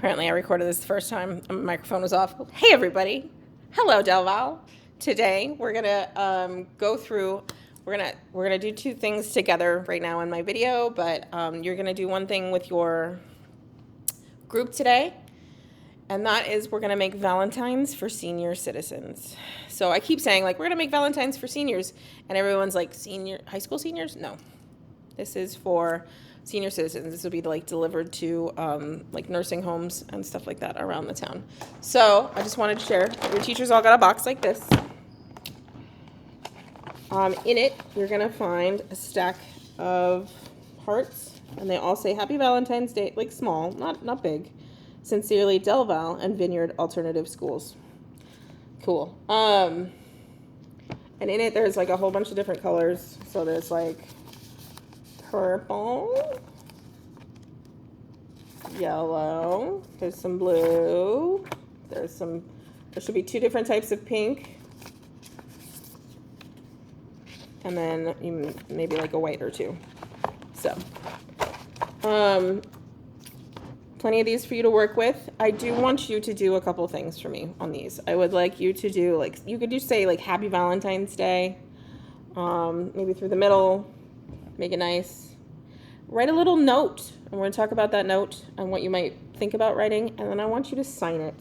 Apparently I recorded this the first time and my microphone was off. Hey everybody. Hello Del Val. Today we're gonna go through, we're gonna do two things together right now in my video, but you're gonna do one thing with your group today, and that is we're gonna make Valentines for senior citizens. So I keep saying, like, we're gonna make Valentines for seniors, and everyone's like, high school seniors? No. This is for senior citizens. This will be like delivered to like nursing homes and stuff like that around the town. So I just wanted to share. Your teachers all got a box like this. In it, you're gonna find a stack of hearts, and they all say Happy Valentine's Day, like small, not big. Sincerely, Del Val and Vineyard Alternative Schools. Cool. And in it, there's like a whole bunch of different colors. So there's like purple, yellow, there's some blue, there should be two different types of pink, and then even maybe like a white or two. So, plenty of these for you to work with. I do want you to do a couple things for me on these. I would like you to do, like, you could just say like Happy Valentine's Day, maybe through the middle. Make it nice. Write a little note. And we're going to talk about that note and what you might think about writing. And then I want you to sign it.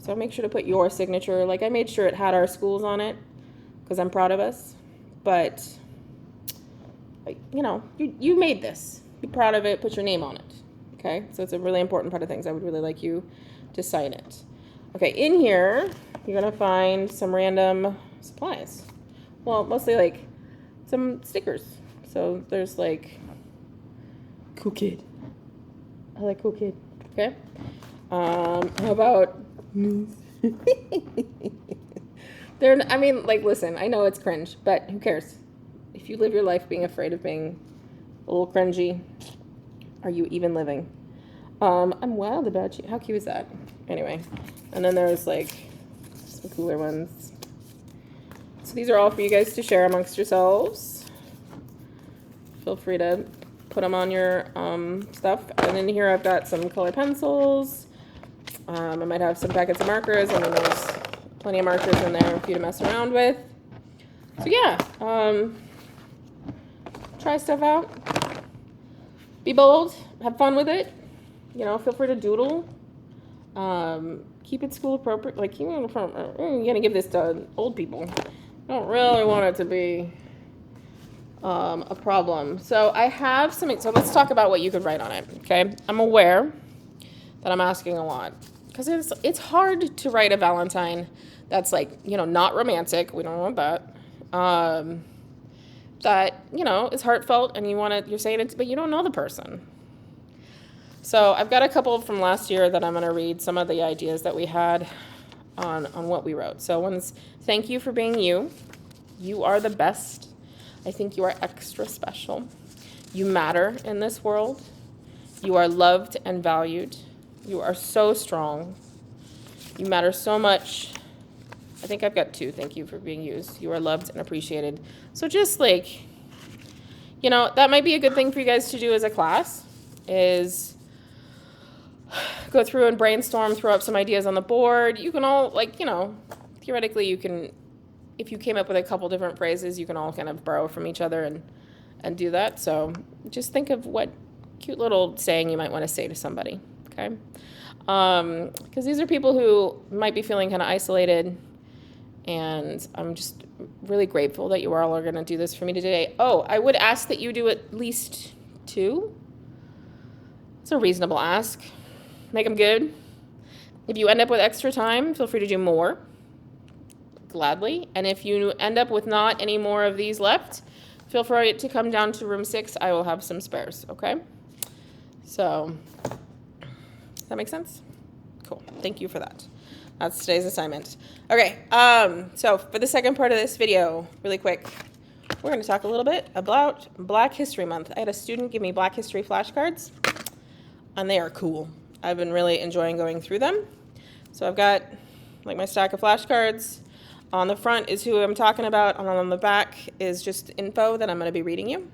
So make sure to put your signature. Like, I made sure it had our schools on it because I'm proud of us. But, you know, you made this. Be proud of it. Put your name on it. Okay? So it's a really important part of things. I would really like you to sign it. Okay, in here, you're going to find some random supplies. Well, mostly like some stickers. So there's like Cool Kid. I like Cool Kid. Okay. How about I mean, like, listen, I know it's cringe, but who cares? If you live your life being afraid of being a little cringy, are you even living? I'm wild about you. How cute is that? Anyway, and then there's like some cooler ones. So these are all for you guys to share amongst yourselves. Feel free to put them on your stuff. And in here I've got some color pencils. I might have some packets of markers, and then there's plenty of markers in there for you to mess around with. So yeah, try stuff out. Be bold. Have fun with it. You know, feel free to doodle. Keep it school appropriate. Like, you're gonna give this to old people. I don't really want it to be a problem. So I have so let's talk about what you could write on it. Okay, I'm aware that I'm asking a lot because it's hard to write a Valentine that's, like, you know, not romantic. We don't want that. That, you know, is heartfelt, and you're saying it, but you don't know the person. So I've got a couple from last year that I'm going to read some of the ideas that we had on what we wrote. So one's, thank you for being you. You are the best. I think you are extra special. You matter in this world. You are loved and valued. You are so strong. You matter so much. I think I've got two. Thank you for being used. You are loved and appreciated. So just, like, you know, that might be a good thing for you guys to do as a class, is go through and brainstorm, throw up some ideas on the board. You can all, like, you know, theoretically you can, if you came up with a couple different phrases, you can all kind of borrow from each other and do that. So just think of what cute little saying you might want to say to somebody, okay? Because these are people who might be feeling kind of isolated, and I'm just really grateful that you all are going to do this for me today. Oh, I would ask that you do at least 2. It's a reasonable ask. Make them good. If you end up with extra time, feel free to do more. Gladly. And if you end up with not any more of these left, feel free to come down to room 6. I will have some spares, okay? So, does that make sense? Cool. Thank you for that. That's today's assignment. Okay, so for the second part of this video, really quick, we're going to talk a little bit about Black History Month. I had a student give me Black History flashcards, and they are cool. I've been really enjoying going through them. So I've got, like, my stack of flashcards. On the front is who I'm talking about, and on the back is just info that I'm going to be reading you.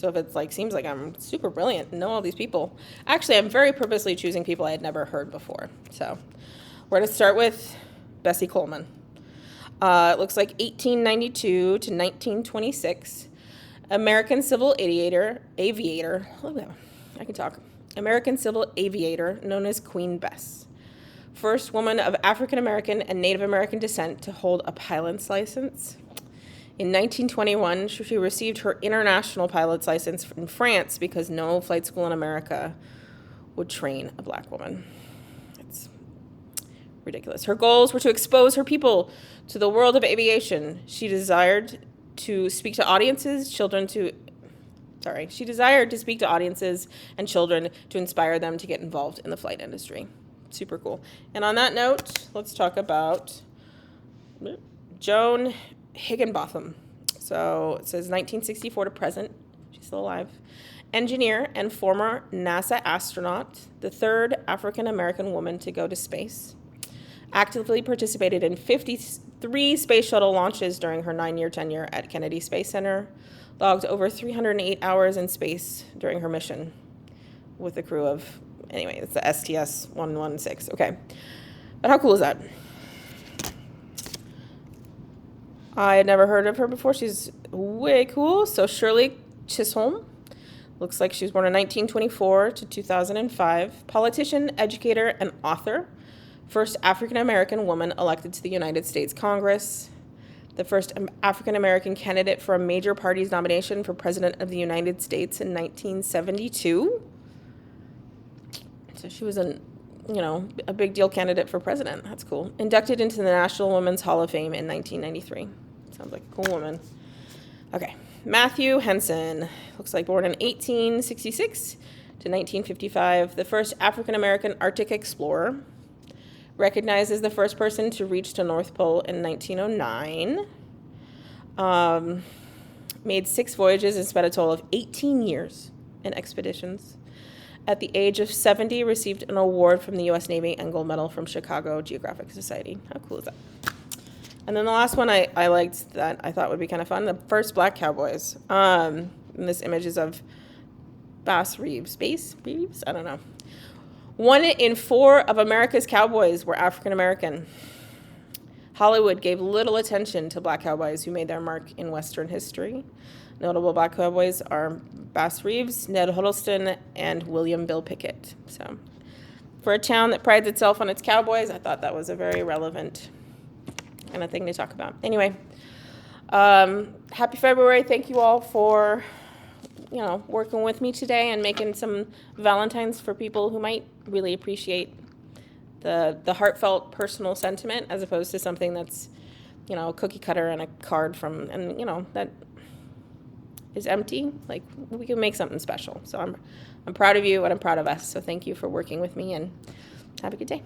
So if it's like, seems like I'm super brilliant and know all these people. Actually, I'm very purposely choosing people I had never heard before. So we're going to start with Bessie Coleman. It looks like 1892 to 1926. American civil aviator, oh, I can talk. American civil aviator known as Queen Bess. First woman of African American and Native American descent to hold a pilot's license. In 1921, she received her international pilot's license in France because no flight school in America would train a black woman. It's ridiculous. Her goals were to expose her people to the world of aviation. She desired to speak to audiences and children to inspire them to get involved in the flight industry. Super cool. And on that note, let's talk about Joan Higginbotham. So it says 1964 to present. She's still alive. Engineer and former NASA astronaut, the third African American woman to go to space. Actively participated in 53 space shuttle launches during her 9-year tenure at Kennedy Space Center. Logged over 308 hours in space during her mission with a crew of, anyway, it's the STS-116. Okay. But how cool is that? I had never heard of her before. She's way cool. So Shirley Chisholm. Looks like she was born in 1924 to 2005. Politician, educator, and author. First African-American woman elected to the United States Congress. The first African-American candidate for a major party's nomination for President of the United States in 1972. So she was a big deal candidate for president. That's cool. Inducted into the National Women's Hall of Fame in 1993. Sounds like a cool woman. Okay. Matthew Henson. Looks like born in 1866 to 1955. The first African-American Arctic explorer. Recognized as the first person to reach the North Pole in 1909. Made 6 voyages and spent a total of 18 years in expeditions. At the age of 70, received an award from the U.S. Navy and gold medal from Chicago Geographic Society. How cool is that? And then the last one I liked that I thought would be kind of fun, the first black cowboys. And this image is of Bass Reeves. I don't know. 1 in 4 of America's cowboys were African American. Hollywood gave little attention to black cowboys who made their mark in Western history. Notable black cowboys are Bass Reeves, Ned Huddleston, and William Bill Pickett. So for a town that prides itself on its cowboys, I thought that was a very relevant kind of thing to talk about. Anyway, happy February. Thank you all for working with me today and making some Valentines for people who might really appreciate the heartfelt personal sentiment as opposed to something that's, a cookie cutter and a card from, and, that is empty. Like, we can make something special. So I'm proud of you and I'm proud of us. So thank you for working with me and have a good day.